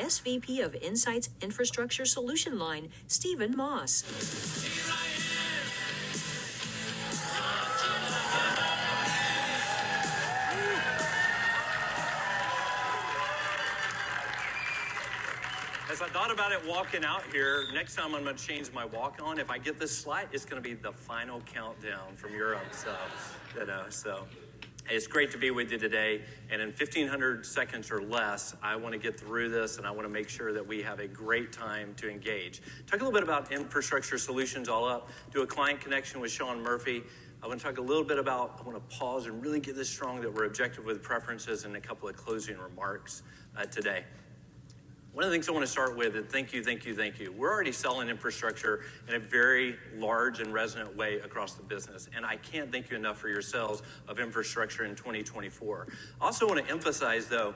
SVP of Insight's Infrastructure Solution Line, Stephen Moss. As I thought about it walking out here, next time I'm going to change my walk on. If I get this slide, it's going to be the final countdown from Europe. So it's great to be with you today. And in 1,500 seconds or less, I want to get through this, and I want to make sure that we have a great time to engage. Talk a little bit about infrastructure solutions all up. Do a client connection with Sean Murphy. I want to talk a little bit about, I want to pause and really get this strong that we're objective with preferences and a couple of closing remarks today. One of the things I want to start with is thank you. We're already selling infrastructure in a very large and resonant way across the business, and I can't thank you enough for your sales of infrastructure in 2024. I also want to emphasize, though,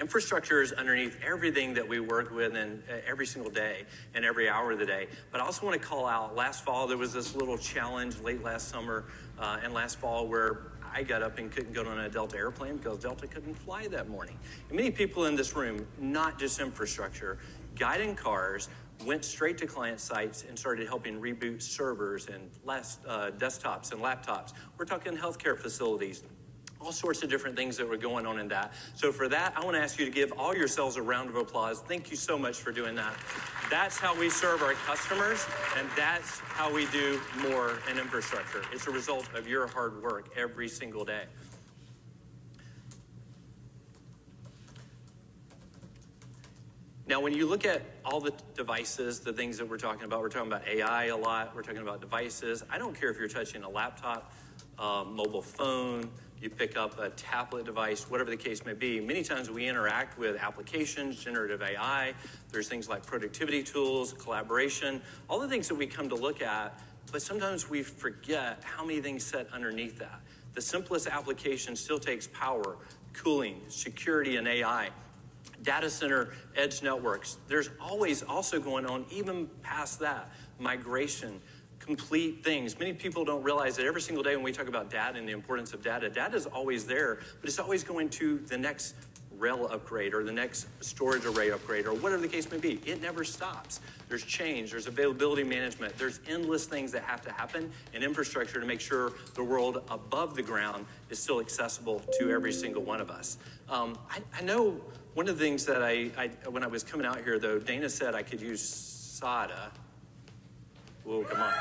infrastructure is underneath everything that we work with and every single day and every hour of the day. But I also want to call out, last fall there was this little challenge late last summer and last fall where I got up and couldn't go on a Delta airplane because Delta couldn't fly that morning. And many people in this room, not just infrastructure, guiding cars, went straight to client sites and started helping reboot servers and desktops and laptops. We're talking healthcare facilities, all sorts of different things that were going on in that. So for that, I want to ask you to give all yourselves a round of applause. Thank you so much for doing that. That's how we serve our customers, and that's how we do more in infrastructure. It's a result of your hard work every single day. Now, when you look at all the devices, the things that we're talking about AI a lot, we're talking about devices. I don't care if you're touching a laptop, mobile phone, you pick up a tablet device, whatever the case may be. Many times we interact with applications, generative AI. There's things like productivity tools, collaboration, all the things that we come to look at, but sometimes we forget how many things sit underneath that. The simplest application still takes power, cooling, security, and AI. Data center, edge networks. There's always also going on, even past that, migration, complete things. Many people don't realize that every single day when we talk about data and the importance of data is always there, but it's always going to the next rail upgrade or the next storage array upgrade or whatever the case may be. It never stops. There's change, there's availability management, there's endless things that have to happen in infrastructure to make sure the world above the ground is still accessible to every single one of us. I know one of the things that when I was coming out here, though, Dana said I could use SADA. Whoa, come on.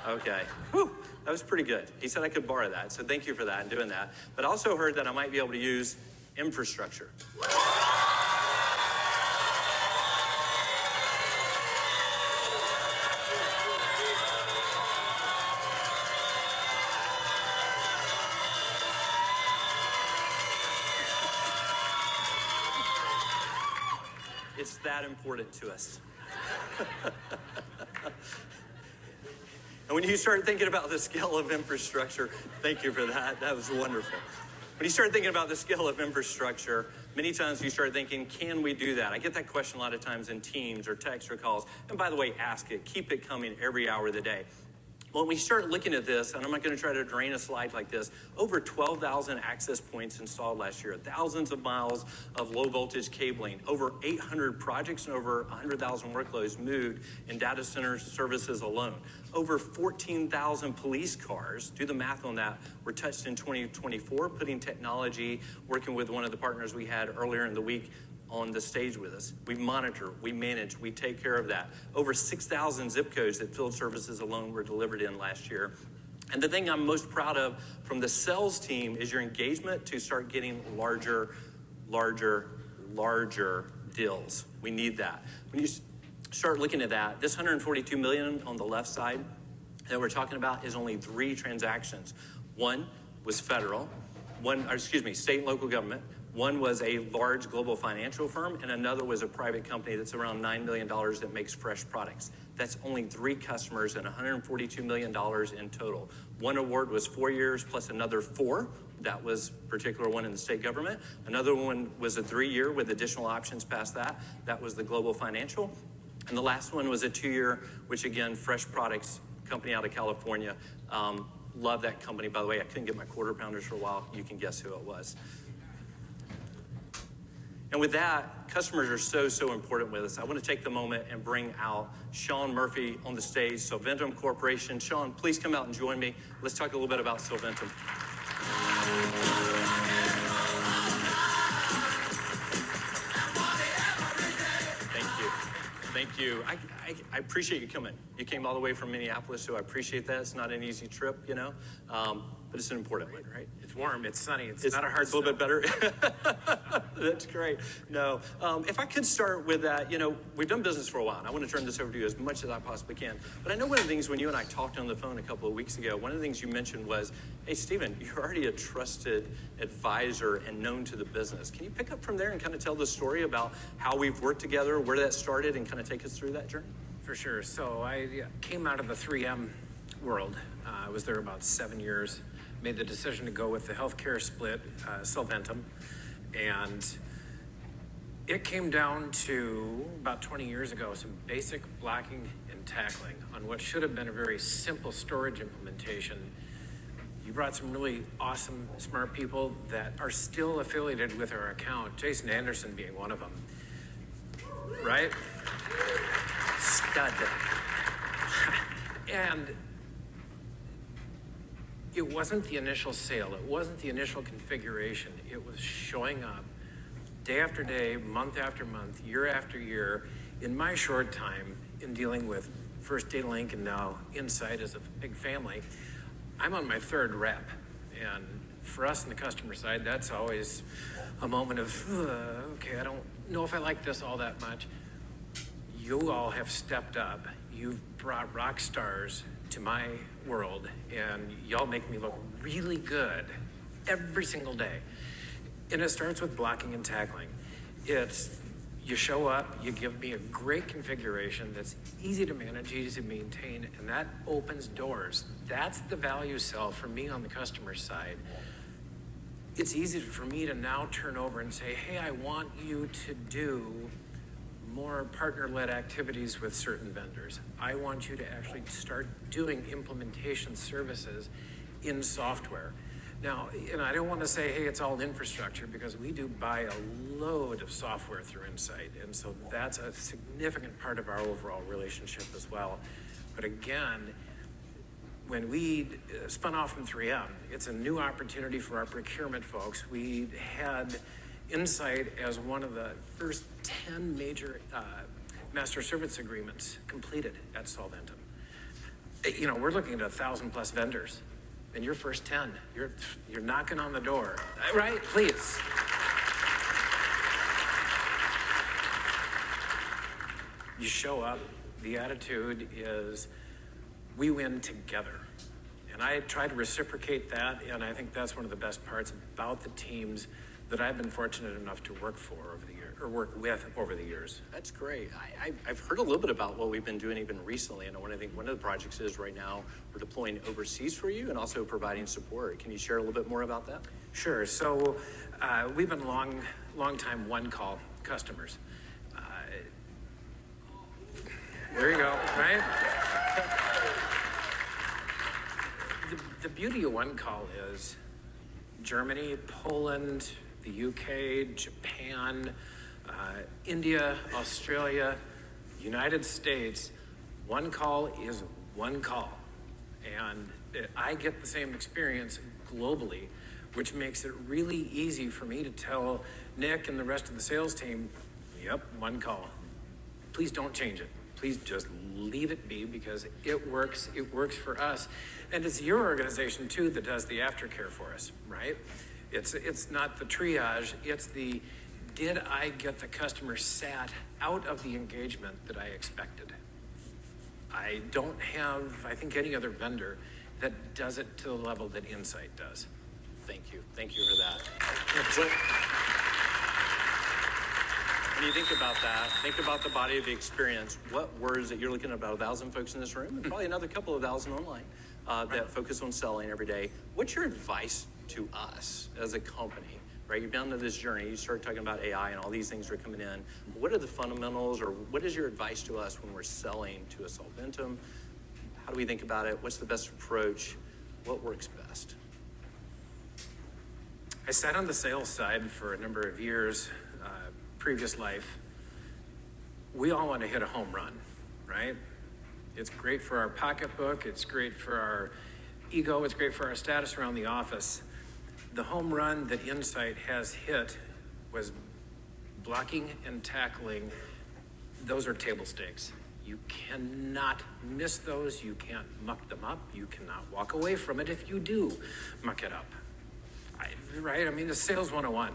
Okay. Whew, that was pretty good. He said I could borrow that, so thank you for that and doing that. But I also heard that I might be able to use infrastructure. It's that important to us. And when you start thinking about the scale of infrastructure, thank you for that. That was wonderful. When you start thinking about the scale of infrastructure, many times you start thinking, can we do that? I get that question a lot of times in Teams or text or calls. And by the way, ask it. Keep it coming every hour of the day. When we start looking at this, and I'm not going to try to drain a slide like this, over 12,000 access points installed last year, thousands of miles of low voltage cabling, over 800 projects and over 100,000 workloads moved in data center services alone. Over 14,000 police cars, do the math on that, were touched in 2024, putting technology, working with one of the partners we had earlier in the week, on the stage with us. We monitor, we manage, we take care of that. Over 6,000 zip codes that field services alone were delivered in last year. And the thing I'm most proud of from the sales team is your engagement to start getting larger deals. We need that. When you start looking at that, this $142 million on the left side that we're talking about is only 3 transactions. One was federal, state and local government. One was a large global financial firm, and another was a private company that's around $9 million that makes fresh products. That's only 3 customers and $142 million in total. One award was 4 years plus another 4. That was a particular one in the state government. Another one was a 3-year with additional options past that. That was the global financial. And the last one was a 2-year, which again, fresh products, company out of California. Love that company. By the way, I couldn't get my quarter pounders for a while. You can guess who it was. And with that, customers are so important with us. I want to take the moment and bring out Sean Murphy on the stage, Solventum Corporation. Sean, please come out and join me. Let's talk a little bit about Solventum. Thank you. I appreciate you coming. You came all the way from Minneapolis, so I appreciate that. It's not an easy trip, you know, but it's an important one, right? It's warm, it's sunny, it's not a hard It's a little bit better. That's great. No, if I could start with that, you know, we've done business for a while, and I want to turn this over to you as much as I possibly can. But I know one of the things when you and I talked on the phone a couple of weeks ago, one of the things you mentioned was, hey, Stephen, you're already a trusted advisor and known to the business. Can you pick up from there and kind of tell the story about how we've worked together, where that started, and kind of take us through that journey? For sure. So I came out of the 3M world. I was there about 7 years. Made the decision to go with the healthcare split, Solventum, and it came down to about 20 years ago, some basic blocking and tackling on what should have been a very simple storage implementation. You brought some really awesome, smart people that are still affiliated with our account, Jason Anderson being one of them, right? Stud. And it wasn't the initial sale, it wasn't the initial configuration, it was showing up day after day, month after month, year after year, in my short time in dealing with first Datalink and now Insight as a big family. I'm on my third rep, and for us on the customer side, that's always a moment of, okay, I don't know if I like this all that much. You all have stepped up. You've brought rock stars to my world, and y'all make me look really good every single day. And it starts with blocking and tackling. It's, you show up, you give me a great configuration that's easy to manage, easy to maintain, and that opens doors. That's the value sell for me on the customer side. It's easy for me to now turn over and say, hey, I want you to do more partner-led activities with certain vendors. I want you to actually start doing implementation services in software. Now, and I don't want to say, hey, it's all infrastructure, because we do buy a load of software through Insight, and so that's a significant part of our overall relationship as well. But again, when we spun off from 3M, it's a new opportunity for our procurement folks. We had Insight as one of the first 10 major master service agreements completed at Solventum. You know, we're looking at 1,000+ vendors, and your first 10, you're knocking on the door, right? Please. You show up, the attitude is, we win together. And I try to reciprocate that, and I think that's one of the best parts about the teams that I've been fortunate enough to work for over the year, or work with over the years. That's great. I've heard a little bit about what we've been doing even recently, and I think one of the projects is right now we're deploying overseas for you and also providing support. Can you share a little bit more about that? Sure. So we've been long time one-call customers. There you go, right? The beauty of one-call is Germany, Poland, the UK, Japan, India, Australia, United States, one call is one call. And I get the same experience globally, which makes it really easy for me to tell Nick and the rest of the sales team, yep, one call. Please don't change it. Please just leave it be, because it works for us. And it's your organization too that does the aftercare for us, right? It's not the triage, it's the, did I get the customer sat out of the engagement that I expected? I don't have, I think, any other vendor that does it to the level that Insight does. Thank you for that. When you think about that, think about the body of the experience. What words that you're looking at about 1,000 folks in this room, and probably another couple of thousand online that focus on selling every day. What's your advice to us as a company, right? You've been on this journey, you start talking about AI and all these things are coming in. What are the fundamentals, or what is your advice to us when we're selling to a Solventum? How do we think about it? What's the best approach? What works best? I sat on the sales side for a number of years, previous life, we all want to hit a home run, right? It's great for our pocketbook, it's great for our ego, it's great for our status around the office. The home run that Insight has hit was blocking and tackling. Those are table stakes. You cannot miss those. You can't muck them up. You cannot walk away from it if you do muck it up. Right? I mean, it's sales 101.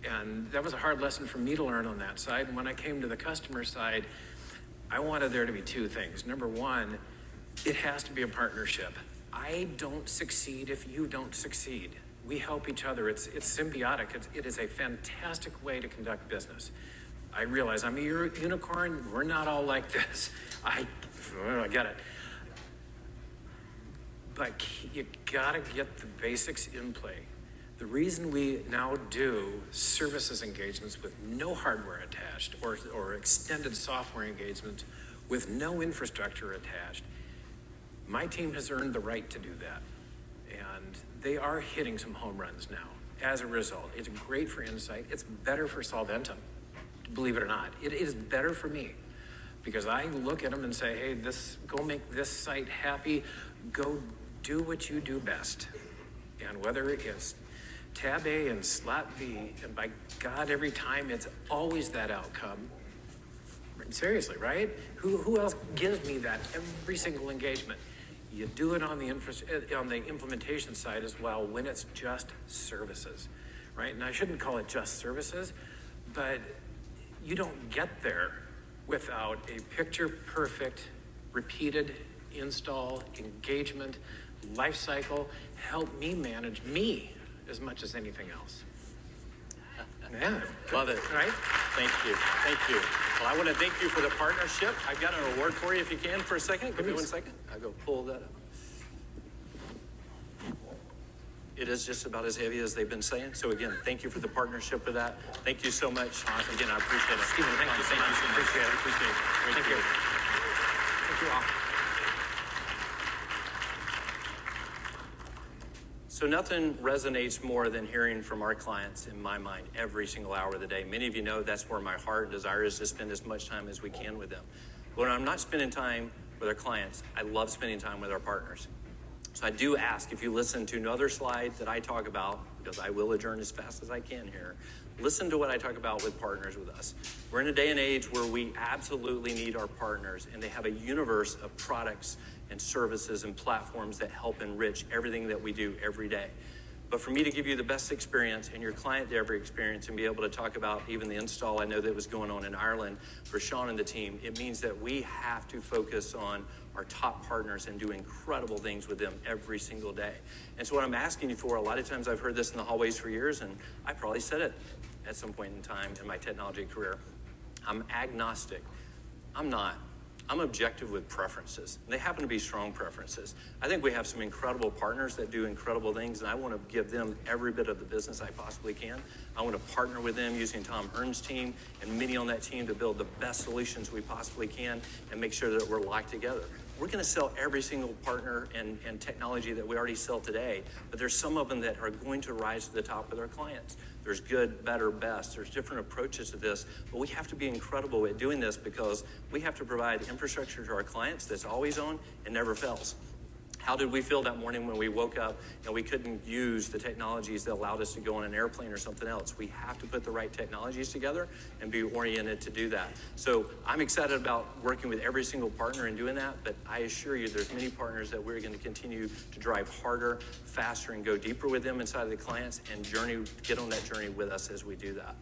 And that was a hard lesson for me to learn on that side. And when I came to the customer side, I wanted there to be two things. Number one, it has to be a partnership. I don't succeed if you don't succeed. We help each other. It's symbiotic. It is a fantastic way to conduct business. I realize I'm a unicorn. We're not all like this. I get it. But you gotta get the basics in play. The reason we now do services engagements with no hardware attached or extended software engagements with no infrastructure attached, my team has earned the right to do that. And they are hitting some home runs now as a result. It's great for Insight. It's better for Solventum, believe it or not. It is better for me because I look at them and say, hey, go make this site happy. Go do what you do best. And whether it's tab A and slot B, and by God, every time it's always that outcome. Seriously, right? Who else gives me that every single engagement? You do it on the implementation side as well when it's just services, right? And I shouldn't call it just services, but you don't get there without a picture-perfect, repeated install, engagement, life cycle. Help me manage me as much as anything else. Yeah, Love it. right? Thank you. Thank you. Well, I want to thank you for the partnership. I've got an award for you if you can for a second. Give me 1 second. I'll go pull that up. It is just about as heavy as they've been saying. So again, thank you for the partnership with that. Thank you so much. Awesome. Again, I appreciate it. Stephen, thank you so much. Appreciate it. Appreciate it. Thank you. Thank you all. So nothing resonates more than hearing from our clients in my mind every single hour of the day. Many of you know that's where my heart and desire is to spend as much time as we can with them. When I'm not spending time with our clients, I love spending time with our partners. So I do ask, if you listen to another slide that I talk about, because I will adjourn as fast as I can here, listen to what I talk about with partners with us. We're in a day and age where we absolutely need our partners, and they have a universe of products and services and platforms that help enrich everything that we do every day. But for me to give you the best experience and your client to every experience and be able to talk about even the install I know that was going on in Ireland for Sean and the team, it means that we have to focus on our top partners and do incredible things with them every single day. And so what I'm asking you for, a lot of times I've heard this in the hallways for years, and I probably said it at some point in time in my technology career. I'm agnostic. I'm not. I'm objective with preferences. They happen to be strong preferences. I think we have some incredible partners that do incredible things, and I want to give them every bit of the business I possibly can. I want to partner with them using Tom Hearn's team and many on that team to build the best solutions we possibly can and make sure that we're locked together. We're going to sell every single partner and technology that we already sell today, but there's some of them that are going to rise to the top with our clients. There's good, better, best. There's different approaches to this, but we have to be incredible at doing this because we have to provide infrastructure to our clients that's always on and never fails. How did we feel that morning when we woke up and we couldn't use the technologies that allowed us to go on an airplane or something else? We have to put the right technologies together and be oriented to do that. So I'm excited about working with every single partner and doing that, but I assure you there's many partners that we're going to continue to drive harder, faster, and go deeper with them inside of the clients and get on that journey with us as we do that.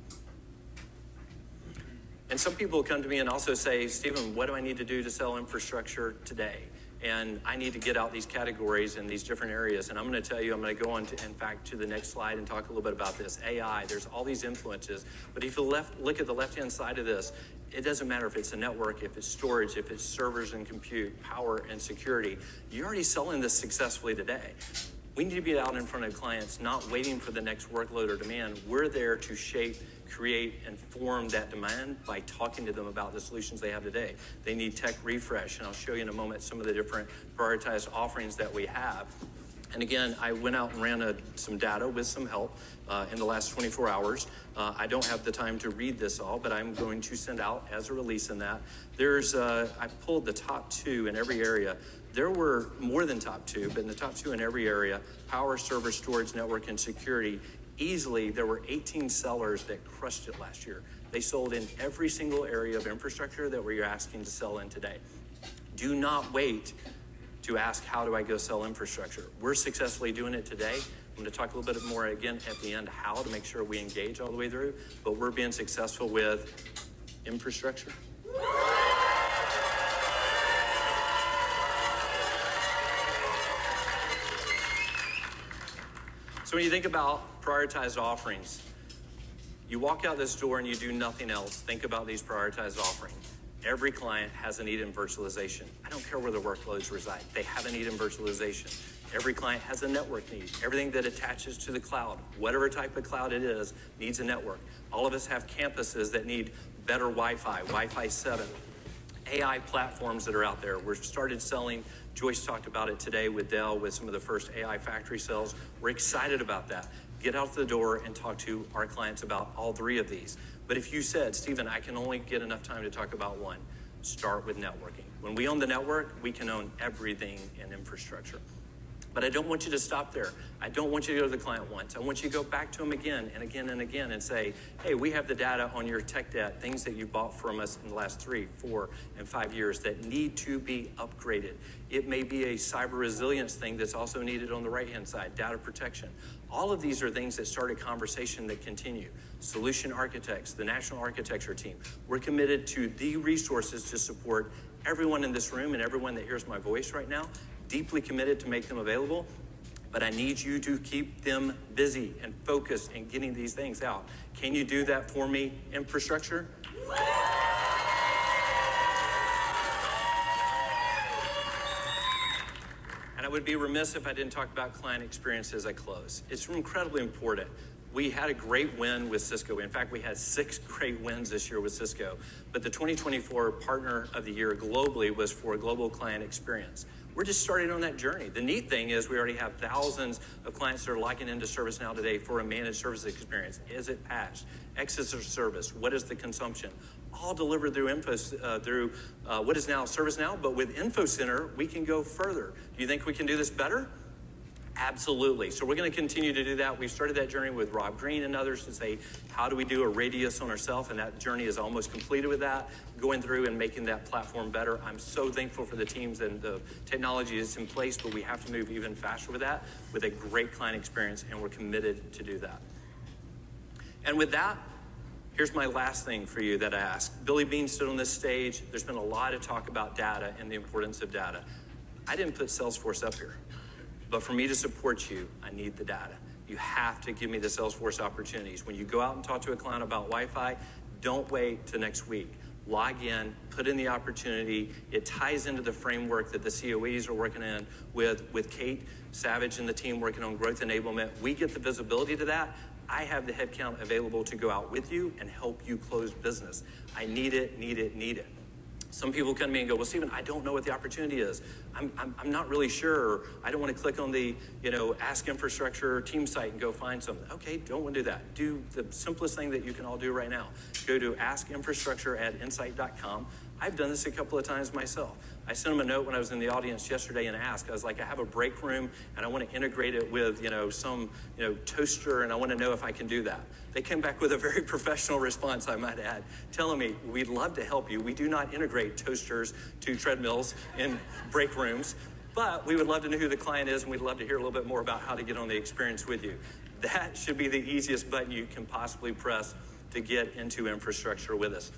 And some people come to me and also say, Stephen, what do I need to do to sell infrastructure today? And I need to get out these categories in these different areas. And I'm going to tell you, I'm going to go on to, in fact, to the next slide and talk a little bit about this. AI, there's all these influences. But if you look at the left-hand side of this, it doesn't matter if it's a network, if it's storage, if it's servers and compute, power and security. You're already selling this successfully today. We need to be out in front of clients, not waiting for the next workload or demand. We're there to shape, create, and form that demand by talking to them about the solutions they have today. They need tech refresh, and I'll show you in a moment some of the different prioritized offerings that we have. And again, I went out and ran some data with some help in the last 24 hours. I don't have the time to read this all, but I'm going to send out as a release in that. I pulled the top 2 in every area. There were more than top 2, but in the top 2 in every area, power, server, storage, network, and security. Easily, there were 18 sellers that crushed it last year. They sold in every single area of infrastructure that we're asking to sell in today. Do not wait to ask, how do I go sell infrastructure? We're successfully doing it today. I'm going to talk a little bit more again at the end, how to make sure we engage all the way through, but we're being successful with infrastructure. So when you think about prioritized offerings, you walk out this door and you do nothing else. Think about these prioritized offerings. Every client has a need in virtualization. I don't care where their workloads reside. They have a need in virtualization. Every client has a network need. Everything that attaches to the cloud, whatever type of cloud it is, needs a network. All of us have campuses that need better Wi-Fi, Wi-Fi 7, AI platforms that are out there. We're started selling, Joyce talked about it today with Dell, with some of the first AI factory sales. We're excited about that. Get out the door and talk to our clients about all 3 of these. But if you said, Stephen, I can only get enough time to talk about one, start with networking. When we own the network, we can own everything in infrastructure. But I don't want you to stop there. I don't want you to go to the client once. I want you to go back to them again and again and again and say, hey, we have the data on your tech debt, things that you bought from us in the last 3, 4, and 5 years that need to be upgraded. It may be a cyber resilience thing that's also needed on the right-hand side, data protection. All of these are things that start a conversation that continue. Solution architects, the national architecture team, we're committed to the resources to support everyone in this room and everyone that hears my voice right now, deeply committed to make them available, but I need you to keep them busy and focused in getting these things out. Can you do that for me, infrastructure? And I would be remiss if I didn't talk about client experience as I close. It's incredibly important. We had a great win with Cisco. In fact, we had 6 great wins this year with Cisco. But the 2024 Partner of the Year globally was for global client experience. We're just starting on that journey. The neat thing is we already have thousands of clients that are logging into ServiceNow today for a managed service experience. Is it patched? Exits of service? What is the consumption? All delivered through what is now ServiceNow, but with InfoCenter, we can go further. Do you think we can do this better? Absolutely. So we're going to continue to do that. We've started that journey with Rob Green and others to say, how do we do a radius on ourselves? And that journey is almost completed with that, going through and making that platform better. I'm so thankful for the teams and the technology that's in place, but we have to move even faster with that, with a great client experience, and we're committed to do that. And with that, here's my last thing for you that I ask. Billy Bean stood on this stage. There's been a lot of talk about data and the importance of data. I didn't put Salesforce up here. But for me to support you, I need the data. You have to give me the Salesforce opportunities. When you go out and talk to a client about Wi-Fi, don't wait till next week. Log in, put in the opportunity. It ties into the framework that the COEs are working in with Kate Savage and the team working on growth enablement. We get the visibility to that. I have the headcount available to go out with you and help you close business. I need it, need it, need it. Some people come to me and go, well, Stephen, I don't know what the opportunity is. I'm not really sure. I don't want to click on the, Ask Infrastructure team site and go find something. Okay, don't want to do that. Do the simplest thing that you can all do right now. Go to askinfrastructure@insight.com. I've done this a couple of times myself. I sent them a note when I was in the audience yesterday and asked, I was like, I have a break room and I want to integrate it with, some toaster, and I want to know if I can do that. They came back with a very professional response, I might add, telling me, we'd love to help you. We do not integrate toasters to treadmills in break rooms, but we would love to know who the client is, and we'd love to hear a little bit more about how to get on the experience with you. That should be the easiest button you can possibly press to get into infrastructure with us.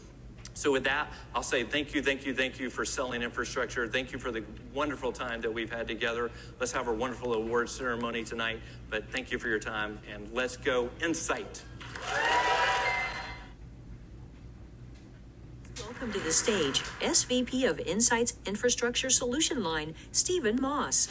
So with that, I'll say thank you for selling infrastructure. Thank you for the wonderful time that we've had together. Let's have our wonderful awards ceremony tonight. But thank you for your time, and let's go Insight. Welcome to the stage, SVP of Insight's Infrastructure Solution Line, Stephen Moss.